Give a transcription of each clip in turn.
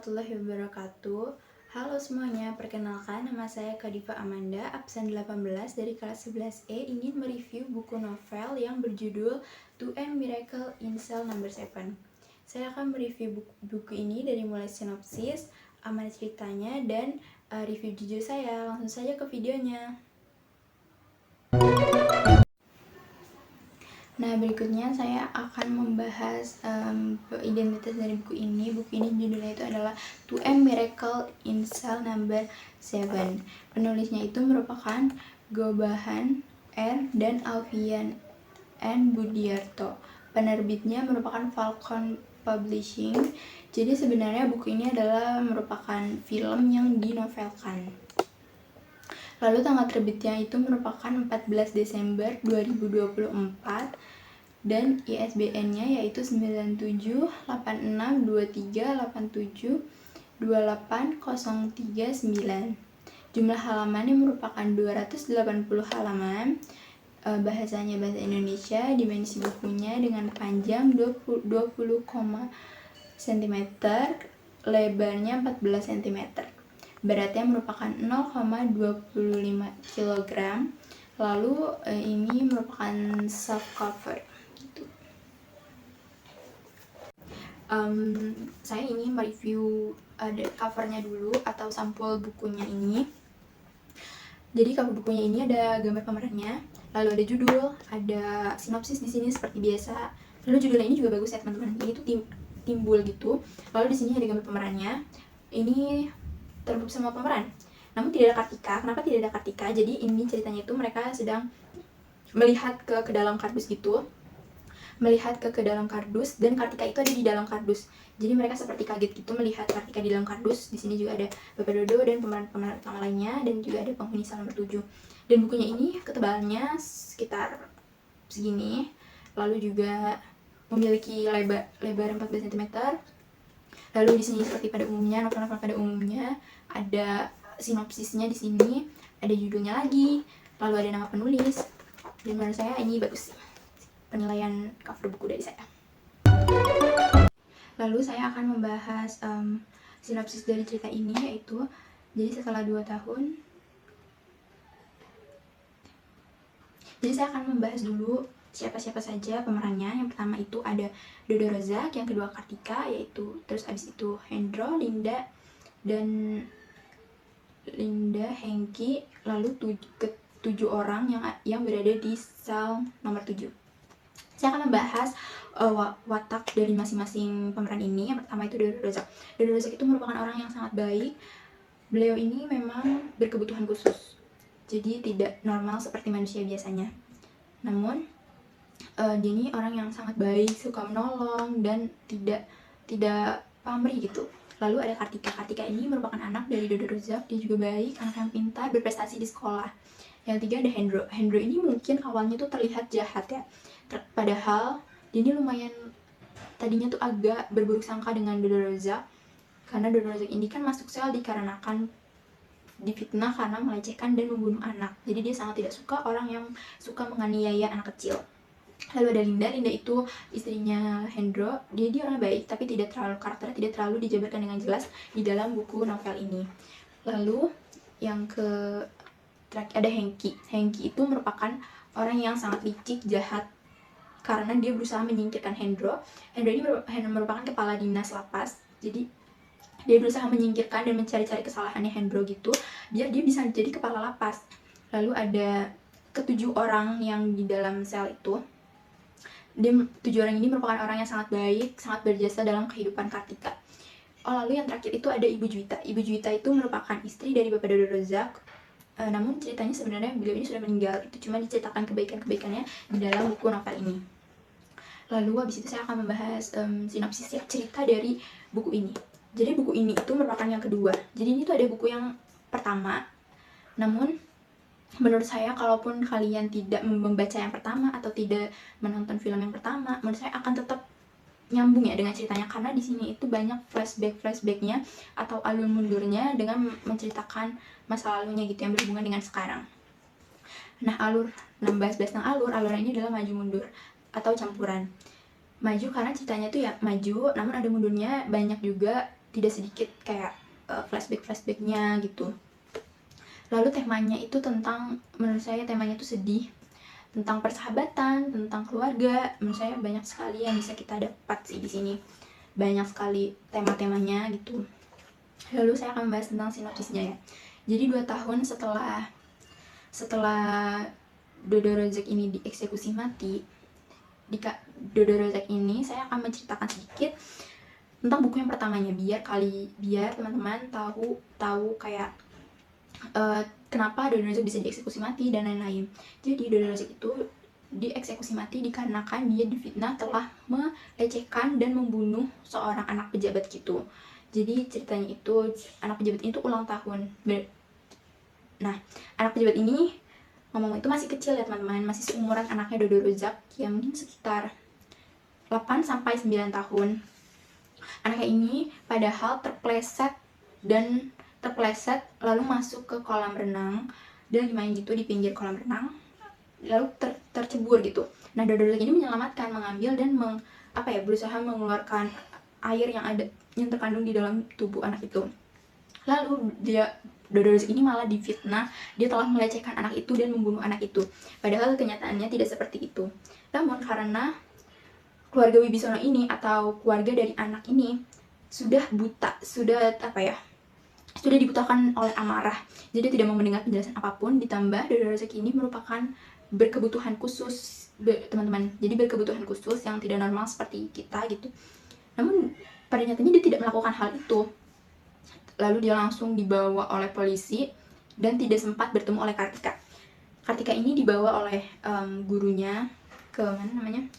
warahmatullahi wabarakatuh. Halo semuanya, perkenalkan nama saya Kadifa Amanda, absen 18 dari kelas 11E, ingin mereview buku novel yang berjudul To End Miracle in Cell No. 7. Saya akan mereview buku ini dari mulai sinopsis, aman ceritanya, dan review jujur saya. Langsung saja ke videonya. Nah, berikutnya saya akan membahas identitas dari buku ini. Buku ini judulnya itu adalah To End Miracle in Cell No. 7. Penulisnya itu merupakan Gobahan R. dan Alfian N. Budiarto. Penerbitnya merupakan Falcon Publishing. Jadi sebenarnya buku ini adalah merupakan film yang dinovelkan. Lalu tanggal terbitnya itu merupakan 14 Desember 2024 dan ISBN-nya yaitu 978623872839. Jumlah halamannya merupakan 280 halaman. Bahasanya bahasa Indonesia. Dimensi bukunya dengan panjang 20 cm, lebarnya 14 cm. Beratnya merupakan 0,25 kg. Lalu ini merupakan soft cover gitu. Saya ingin mereview covernya dulu atau sampul bukunya ini. Jadi cover bukunya ini ada gambar pemerannya, lalu ada judul, ada sinopsis di sini seperti biasa. Lalu judulnya ini juga bagus ya teman-teman. Ini tuh timbul gitu. Lalu di sini ada gambar pemerannya. Ini terbuka semua pemeran, namun tidak ada Kartika. Kenapa tidak ada Kartika? Jadi ini ceritanya itu mereka sedang melihat ke dalam kardus gitu, melihat ke dalam kardus, dan Kartika itu ada di dalam kardus. Jadi mereka seperti kaget gitu melihat Kartika di dalam kardus. Di sini juga ada Bapak Dodo dan pemeran-pemeran utama lainnya, dan juga ada penghuni sel nomor 7. Dan bukunya ini ketebalannya sekitar segini, lalu juga memiliki lebar 14 cm. Lalu di sini seperti pada umumnya, novel-novel pada umumnya ada sinopsisnya di sini, ada judulnya lagi, lalu ada nama penulis. Dan menurut saya ini bagus sih. Penilaian cover buku dari saya. Lalu saya akan membahas sinopsis dari cerita ini, yaitu jadi setelah 2 tahun. Jadi saya akan membahas dulu siapa-siapa saja pemerannya. Yang pertama itu ada Dodo Rozak, yang kedua Kartika, yaitu terus abis itu Hendro, Linda, dan Hengki, lalu 7 orang yang berada di sel nomor 7. Saya akan membahas watak dari masing-masing pemeran ini. Yang pertama itu Dodo Rozak. Dodo Rozak itu merupakan orang yang sangat baik. Beliau ini memang berkebutuhan khusus, jadi tidak normal seperti manusia biasanya. Namun dia ini orang yang sangat baik, suka menolong, dan tidak pamrih gitu. Lalu ada Kartika. Kartika ini merupakan anak dari Dodo Rozak. Dia juga baik, anak yang pintar, berprestasi di sekolah. Yang ketiga ada Hendro. Hendro ini mungkin awalnya tuh terlihat jahat ya, padahal dia ini lumayan tadinya tuh agak berburuk sangka dengan Dodo Rozak, karena Dodo Rozak ini kan masuk sel dikarenakan difitnah karena melecehkan dan membunuh anak. Jadi dia sangat tidak suka orang yang suka menganiaya anak kecil. Lalu ada Linda. Linda itu istrinya Hendro. Dia orang baik, tapi karakternya tidak terlalu dijabarkan dengan jelas di dalam buku novel ini. Lalu yang terakhir ada Hengki. Hengki itu merupakan orang yang sangat licik, jahat, karena dia berusaha menyingkirkan Hendro. Hendro ini merupakan kepala dinas lapas. Jadi dia berusaha menyingkirkan dan mencari-cari kesalahannya Hendro gitu, biar dia bisa jadi kepala lapas. Lalu ada ke-7 orang yang di dalam sel itu. 7 orang ini merupakan orang yang sangat baik, sangat berjasa dalam kehidupan Kartika. Lalu yang terakhir itu ada Ibu Juwita. Ibu Juwita itu merupakan istri dari Bapak Dodo Rozak. Namun ceritanya sebenarnya beliau ini sudah meninggal. Itu cuma diceritakan kebaikan-kebaikannya di dalam buku novel ini. Lalu habis itu saya akan membahas sinopsis cerita dari buku ini. Jadi buku ini itu merupakan yang kedua. Jadi ini tuh ada buku yang pertama. Namun menurut saya kalaupun kalian tidak membaca yang pertama atau tidak menonton film yang pertama, menurut saya akan tetap nyambung ya dengan ceritanya, karena di sini itu banyak flashbacknya atau alur mundurnya dengan menceritakan masa lalunya gitu yang berhubungan dengan sekarang. Nah, bahas tentang alur ini adalah maju mundur atau campuran. Maju karena ceritanya tuh ya maju, namun ada mundurnya banyak juga tidak sedikit kayak flashbacknya gitu. Lalu temanya itu tentang, menurut saya temanya itu sedih, tentang persahabatan, tentang keluarga. Menurut saya banyak sekali yang bisa kita dapat sih di sini, banyak sekali tema-temanya gitu. Lalu saya akan membahas tentang sinopsisnya ya. Jadi 2 tahun setelah Dodo Rozek ini dieksekusi mati, Dodo Rozek ini saya akan menceritakan sedikit tentang buku yang pertamanya, biar teman-teman tahu kayak kenapa Dodo Rozek bisa dieksekusi mati dan lain-lain. Jadi Dodo Rozek itu dieksekusi mati dikarenakan dia difitnah telah melecehkan dan membunuh seorang anak pejabat gitu. Jadi ceritanya itu anak pejabat ini tuh ulang tahun. Nah, anak pejabat ini ngomong itu masih kecil ya teman-teman, masih seumuran anaknya Dodo Rozek yang mungkin sekitar 8-9 tahun. Anaknya ini padahal terpleset lalu masuk ke kolam renang dan main gitu di pinggir kolam renang, lalu tercebur gitu. Nah, Dodo Rozek ini menyelamatkan, mengambil dan berusaha mengeluarkan air yang terkandung di dalam tubuh anak itu. Lalu Dodo Rozek ini malah difitnah, dia telah melecehkan anak itu dan membunuh anak itu. Padahal kenyataannya tidak seperti itu. Namun karena keluarga Wibisono ini atau keluarga dari anak ini sudah buta, sudah dibutakan oleh amarah. Jadi tidak mau mendengar penjelasan apapun, ditambah Dodo Rozek ini merupakan berkebutuhan khusus, teman-teman. Jadi berkebutuhan khusus yang tidak normal seperti kita gitu. Namun pada nyatanya dia tidak melakukan hal itu. Lalu dia langsung dibawa oleh polisi dan tidak sempat bertemu oleh Kartika. Kartika ini dibawa oleh gurunya ke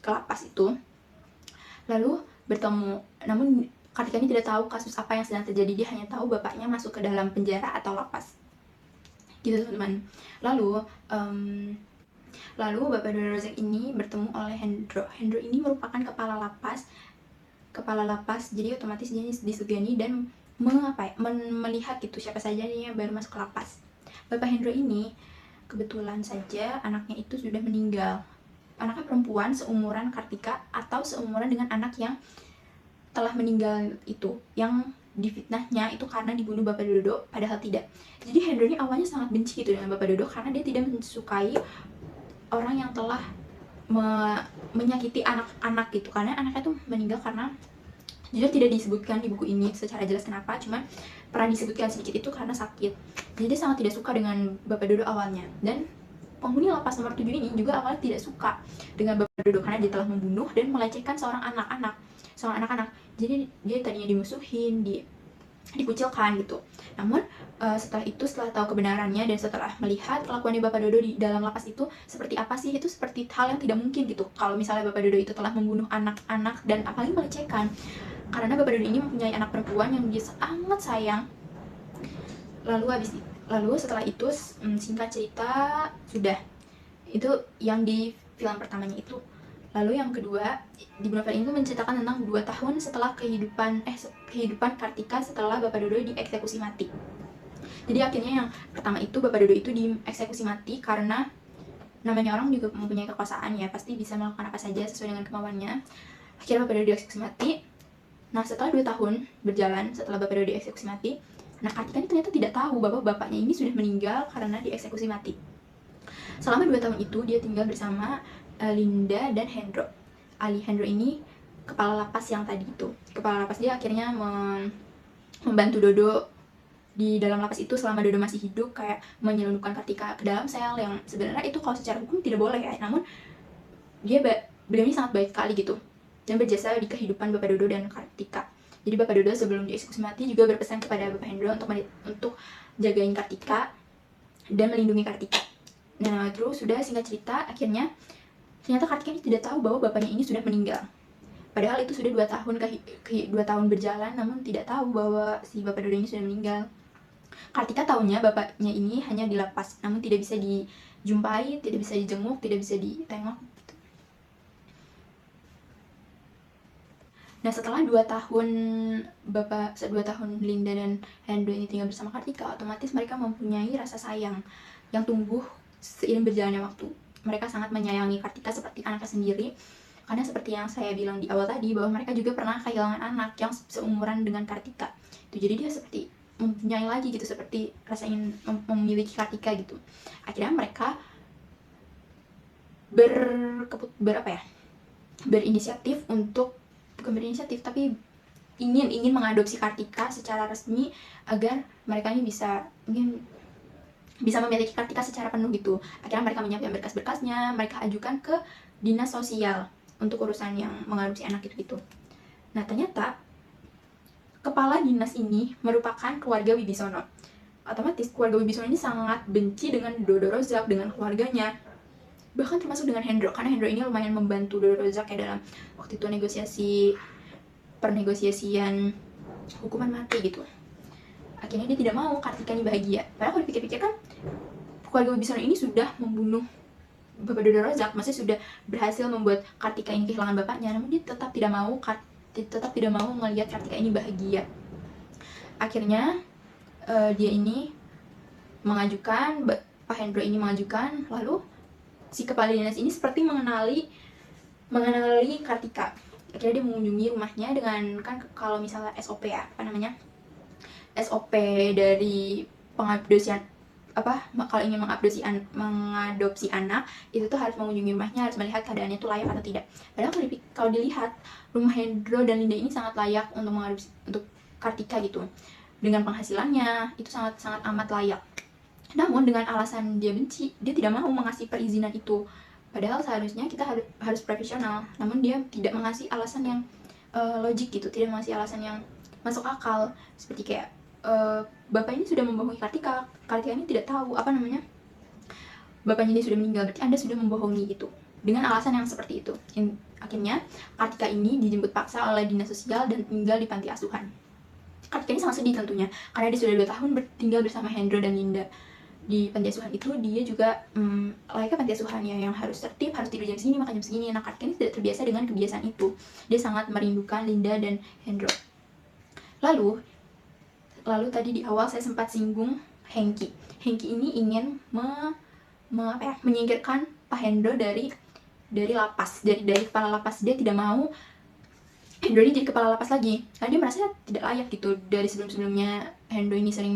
lapas itu. Lalu bertemu, namun Kartika ini tidak tahu kasus apa yang sedang terjadi, dia hanya tahu bapaknya masuk ke dalam penjara atau lapas gitu teman-teman. Lalu Bapak Dodo Rozek ini bertemu oleh Hendro. Hendro ini merupakan kepala lapas, jadi otomatis dia disegani dan melihat gitu siapa saja yang baru masuk ke lapas. Bapak Hendro ini kebetulan saja anaknya itu sudah meninggal. Anaknya perempuan seumuran Kartika atau seumuran dengan anak yang telah meninggal itu, yang difitnahnya itu karena dibunuh Bapak Dodo, padahal tidak. Jadi Hendro ini awalnya sangat benci gitu dengan Bapak Dodo karena dia tidak mensukai orang yang telah menyakiti anak-anak gitu, karena anaknya tuh meninggal karena jujur tidak disebutkan di buku ini secara jelas kenapa, cuma pernah disebutkan sedikit itu karena sakit. Jadi dia sangat tidak suka dengan Bapak Dodo awalnya, dan penghuni lapas nomor 7 ini juga awalnya tidak suka dengan Bapak Dodo karena dia telah membunuh dan melecehkan seorang anak-anak. Jadi dia tadinya dimusuhin, dikucilkan gitu. Namun setelah tahu kebenarannya dan setelah melihat kelakuannya Bapak Dodo di dalam lapas itu seperti apa sih, itu seperti hal yang tidak mungkin gitu kalau misalnya Bapak Dodo itu telah membunuh anak-anak dan apalagi melecehkan, karena Bapak Dodo ini mempunyai anak perempuan yang dia sangat sayang. Lalu setelah itu singkat cerita sudah, itu yang di film pertamanya itu. Lalu yang kedua, di novel ini menceritakan tentang 2 tahun setelah kehidupan Kartika setelah Bapak Dodo dieksekusi mati. Jadi akhirnya yang pertama itu Bapak Dodo itu dieksekusi mati karena namanya orang juga mempunyai kekuasaan ya, pasti bisa melakukan apa saja sesuai dengan kemauannya. Akhirnya Bapak Dodo dieksekusi mati. Nah, setelah 2 tahun berjalan setelah Bapak Dodo dieksekusi mati, nah Kartika ini ternyata tidak tahu bahwa bapaknya ini sudah meninggal karena dieksekusi mati. Selama 2 tahun itu dia tinggal bersama Linda dan Hendro. Hendro ini kepala lapas yang tadi itu. Kepala lapas dia akhirnya membantu Dodo di dalam lapas itu selama Dodo masih hidup, kayak menyelundupkan Kartika ke dalam sel yang sebenarnya itu kalau secara hukum tidak boleh ya. Namun beliau ini sangat baik sekali gitu dan berjasa di kehidupan Bapak Dodo dan Kartika. Jadi Bapak Dodo sebelum dieksekusi mati juga berpesan kepada Bapak Hendro untuk jagain Kartika dan melindungi Kartika. Nah, terus sudah singkat cerita, akhirnya ternyata Kartika ini tidak tahu bahwa bapaknya ini sudah meninggal. Padahal itu sudah 2 tahun berjalan, namun tidak tahu bahwa si Bapak Dodo ini sudah meninggal. Kartika tahunya bapaknya ini hanya di lapas, namun tidak bisa dijumpai, tidak bisa dijenguk, tidak bisa ditengok. Nah, setelah 2 tahun Linda dan Hendro ini tinggal bersama Kartika, otomatis mereka mempunyai rasa sayang yang tumbuh seiring berjalannya waktu. Mereka sangat menyayangi Kartika seperti anaknya sendiri, karena seperti yang saya bilang di awal tadi bahwa mereka juga pernah kehilangan anak yang seumuran dengan Kartika. gitu. Jadi dia seperti mempunyai lagi gitu, seperti rasa ingin memiliki Kartika gitu. Akhirnya mereka berinisiatif untuk, bukan berinisiatif tapi ingin mengadopsi Kartika secara resmi agar mereka ini bisa memiliki Kartika secara penuh gitu. Akhirnya mereka menyiapkan berkas-berkasnya, mereka ajukan ke dinas sosial untuk urusan yang mengadopsi anak gitu. Nah ternyata kepala dinas ini merupakan keluarga Wibisono. Otomatis keluarga Wibisono ini sangat benci dengan Dodo Rozak, dengan keluarganya, bahkan termasuk dengan Hendro, karena Hendro ini lumayan membantu Dodo Rozak ya dalam waktu itu pernegosiasian hukuman mati gitu. Akhirnya dia tidak mau Kartika ini bahagia. Padahal kalau dipikir-pikir kan keluarga Wibisono ini sudah membunuh Bapak Dodo Rozak, maksudnya sudah berhasil membuat Kartika ini kehilangan bapaknya, namun dia tetap tidak mau melihat Kartika ini bahagia. Akhirnya dia ini mengajukan, Pak Hendro ini mengajukan, lalu si kepala dinas ini seperti mengenali Kartika. Akhirnya dia mengunjungi rumahnya dengan, kan kalau misalnya SOP ya, SOP dari pengadopsian kalau ingin mengadopsi anak itu tuh harus mengunjungi rumahnya, harus melihat keadaannya itu layak atau tidak. Padahal kalau dilihat rumah Hendro dan Linda ini sangat layak untuk mengadopsi untuk Kartika gitu. Dengan penghasilannya itu sangat amat layak. Namun dengan alasan dia benci, dia tidak mau mengasih perizinan itu. Padahal seharusnya kita harus profesional, namun dia tidak mengasih alasan yang logik gitu, tidak mengasih alasan yang masuk akal. Seperti kayak bapak ini sudah membohongi Kartika ini tidak tahu bapaknya dia sudah meninggal, berarti Anda sudah membohongi gitu, dengan alasan yang seperti itu. Akhirnya Kartika ini dijemput paksa oleh dinas sosial dan tinggal di panti asuhan. Kartika ini sangat sedih tentunya, karena dia sudah 2 tahun tinggal bersama Hendro dan Linda di panti asuhan itu. Dia juga layaknya panti asuhan ya, yang harus tertib, harus tidur jam segini, makan jam segini. Nah Kartika ini tidak terbiasa dengan kebiasaan itu. Dia sangat merindukan Linda dan Hendro. Lalu tadi di awal saya sempat singgung Hengki ini ingin menyingkirkan Pak Hendro dari lapas, dari kepala lapas. Dia tidak mau Hendro ini jadi kepala lapas lagi, karena dia merasa tidak layak gitu. Dari sebelumnya Hendro ini sering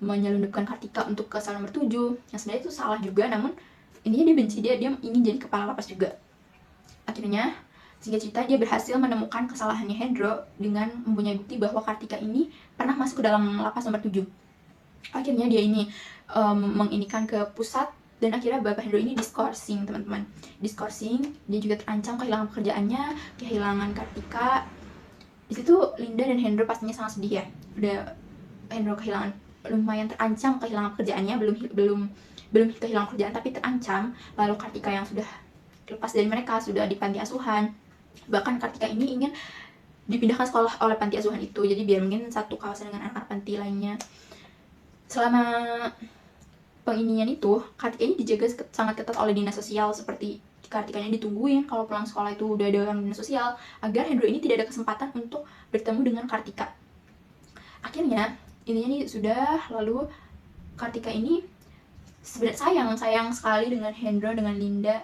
menyelundupkan Kartika untuk ke sel nomor 7, yang sebenarnya itu salah juga, namun intinya dia benci, dia ingin jadi kepala lapas juga. Akhirnya singkat cerita, dia berhasil menemukan kesalahannya Hendro dengan mempunyai bukti bahwa Kartika ini pernah masuk ke dalam lapas nomor 7. Akhirnya dia ini menginikan ke pusat, dan akhirnya Bapak Hendro ini diskorsing, teman-teman. Diskorsing, dia juga terancam kehilangan pekerjaannya, kehilangan Kartika. Di situ Linda dan Hendro pastinya sangat sedih ya. Udah Hendro lumayan terancam kehilangan pekerjaannya, belum kehilangan pekerjaan tapi terancam. Lalu Kartika yang sudah lepas dari mereka, sudah di panti asuhan. Bahkan Kartika ini ingin dipindahkan sekolah oleh panti asuhan itu, jadi biar mungkin satu kawasan dengan anak-anak panti lainnya. Selama penginian itu, Kartika ini dijaga sangat ketat oleh dinas sosial, seperti Kartikanya ditungguin kalau pulang sekolah itu udah ada orang dinas sosial, agar Hendro ini tidak ada kesempatan untuk bertemu dengan Kartika. Akhirnya intinya nih sudah, lalu Kartika ini sebenarnya sayang sekali dengan Hendro dan Linda.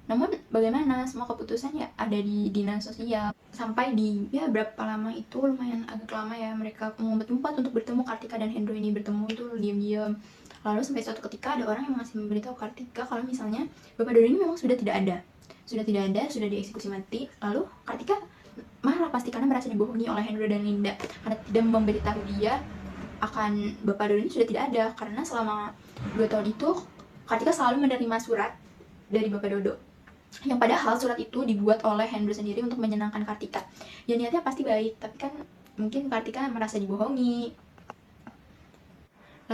Namun bagaimana, semua keputusan ya ada di dinas sosial. Sampai di berapa lama itu, lumayan agak lama ya, mereka mengumpet-umpet untuk bertemu. Kartika dan Hendro ini bertemu itu diam-diam. Lalu sampai suatu ketika ada orang yang masih memberitahu Kartika kalau misalnya Bapak Dodo ini memang sudah tidak ada, sudah dieksekusi mati. Lalu Kartika marah pasti, karena merasa dibohongi oleh Hendro dan Linda, karena tidak memberitahu dia akan Bapak Dodo ini sudah tidak ada. Karena selama 2 tahun itu Kartika selalu menerima surat dari Bapak Dodo, yang padahal surat itu dibuat oleh Hendro sendiri untuk menyenangkan Kartika. Ya niatnya pasti baik, tapi kan mungkin Kartika merasa dibohongi.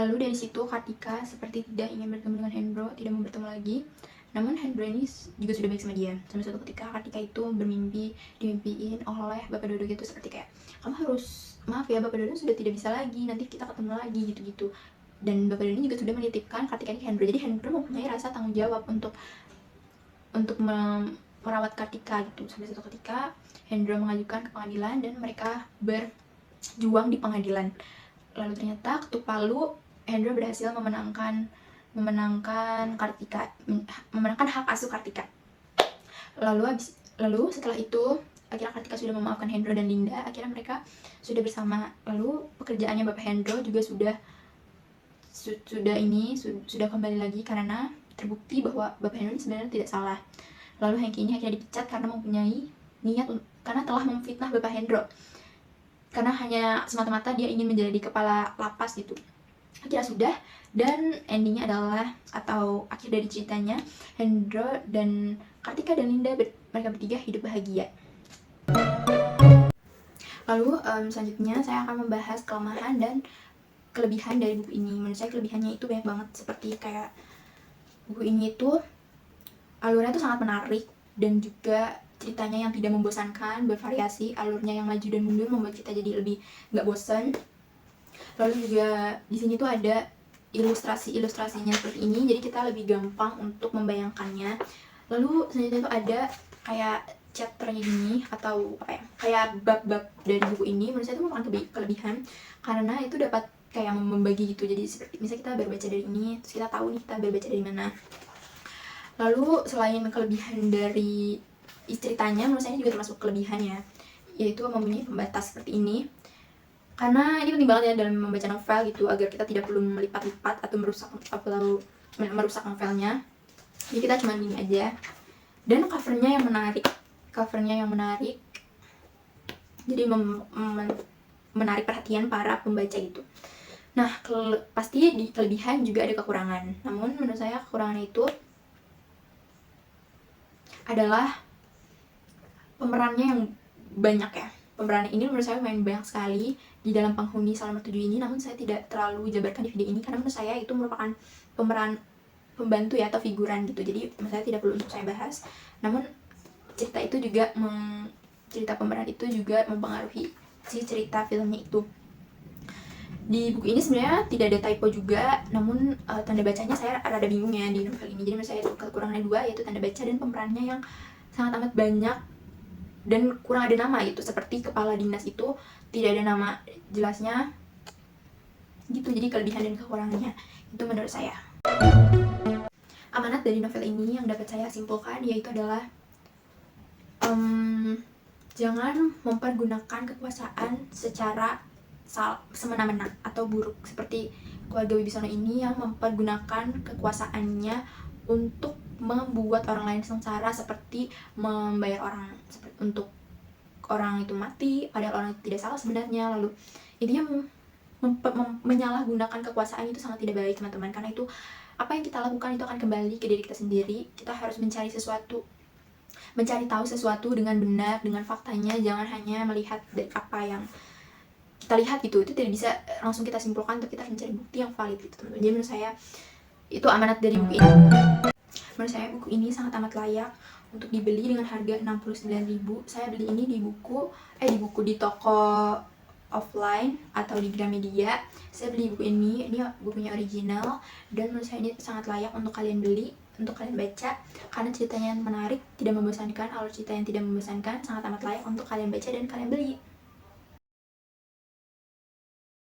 Lalu dari situ Kartika seperti tidak ingin bertemu dengan Hendro, tidak mau bertemu lagi. Namun Hendro ini juga sudah baik sama dia. Sampai suatu ketika Kartika itu dimimpiin oleh Bapak Dodo gitu, seperti kayak, kamu harus, maaf ya Bapak Dodo sudah tidak bisa lagi, nanti kita ketemu lagi gitu-gitu. Dan Bapak Dodo ini juga sudah menitipkan Kartika ini ke Hendro. Jadi Hendro mempunyai rasa tanggung jawab untuk merawat Kartika gitu. Sampai suatu ketika Hendro mengajukan ke pengadilan dan mereka berjuang di pengadilan. Lalu ternyata ketuk palu, Hendro berhasil memenangkan Kartika, memenangkan hak asuh Kartika. Lalu setelah itu akhirnya Kartika sudah memaafkan Hendro dan Linda, akhirnya mereka sudah bersama. Lalu pekerjaannya Bapak Hendro juga sudah kembali lagi karena terbukti bahwa Bapak Hendro ini sebenarnya tidak salah. Lalu Hengki ini akhirnya dipecat karena mempunyai niat karena telah memfitnah Bapak Hendro, karena hanya semata-mata dia ingin menjadi kepala lapas gitu. Akhirnya sudah, dan endingnya adalah, atau akhir dari ceritanya, Hendro dan Kartika dan Linda mereka bertiga hidup bahagia. Lalu selanjutnya saya akan membahas kelemahan dan kelebihan dari buku ini. Menurut saya kelebihannya itu banyak banget, seperti kayak buku ini itu alurnya itu sangat menarik, dan juga ceritanya yang tidak membosankan, bervariasi, alurnya yang maju dan mundur membuat kita jadi lebih nggak bosan. Lalu juga di sini tuh ada ilustrasinya seperti ini, jadi kita lebih gampang untuk membayangkannya. Lalu selanjutnya itu ada kayak chapternya gini, atau apa ya, kayak bab-bab dari buku ini. Menurut saya itu merupakan kelebihan, karena itu dapat kayak membagi gitu. Jadi seperti misalnya kita baru baca dari ini, terus kita tahu nih kita baru baca dari mana. Lalu selain kelebihan dari ceritanya, menurut saya ini juga termasuk kelebihannya, yaitu mempunyai pembatas seperti ini. Karena ini penting banget ya dalam membaca novel gitu, agar kita tidak perlu melipat-lipat atau merusak novelnya. Jadi kita cuma gini aja. Dan covernya yang menarik, jadi menarik perhatian para pembaca gitu. Nah, pasti di kelebihan juga ada kekurangan. Namun menurut saya kekurangan itu adalah pemerannya yang banyak ya. Pemeran ini menurut saya main banyak sekali di dalam penghuni sel nomor 7 ini, namun saya tidak terlalu jabarkan di video ini karena menurut saya itu merupakan pemeran pembantu ya, atau figuran gitu. Jadi menurut saya tidak perlu untuk saya bahas. Namun cerita pemeran itu juga mempengaruhi si cerita filmnya itu. Di buku ini sebenarnya tidak ada typo juga, namun tanda bacanya saya rada bingung ya di novel ini. Jadi menurut saya itu kekurangannya dua, yaitu tanda baca dan pemerannya yang sangat amat banyak dan kurang ada nama gitu. Seperti kepala dinas itu tidak ada nama jelasnya gitu. Jadi kelebihan dan kekurangannya itu menurut saya. Amanat dari novel ini yang dapat saya simpulkan yaitu adalah jangan mempergunakan kekuasaan secara semena-mena atau buruk, seperti keluarga Wibisono ini yang mempergunakan kekuasaannya untuk membuat orang lain sengsara, seperti membayar orang untuk orang itu mati padahal orang itu tidak salah sebenarnya. Lalu intinya menyalahgunakan kekuasaan itu sangat tidak baik teman-teman, karena itu apa yang kita lakukan itu akan kembali ke diri kita sendiri. Kita harus mencari tahu sesuatu dengan benar, dengan faktanya. Jangan hanya melihat dari apa yang kita lihat gitu, itu tidak bisa langsung kita simpulkan, tapi kita harus mencari bukti yang valid gitu teman-teman. Jadi menurut saya itu amanat dari buku ini. Menurut saya buku ini sangat amat layak untuk dibeli dengan harga 69.000. Saya beli ini di toko offline atau di Gramedia. Saya beli buku ini bukunya original, dan menurut saya ini sangat layak untuk kalian beli, untuk kalian baca, karena ceritanya yang menarik, tidak membosankan. Alur cerita yang tidak membosankan, sangat amat layak untuk kalian baca dan kalian beli.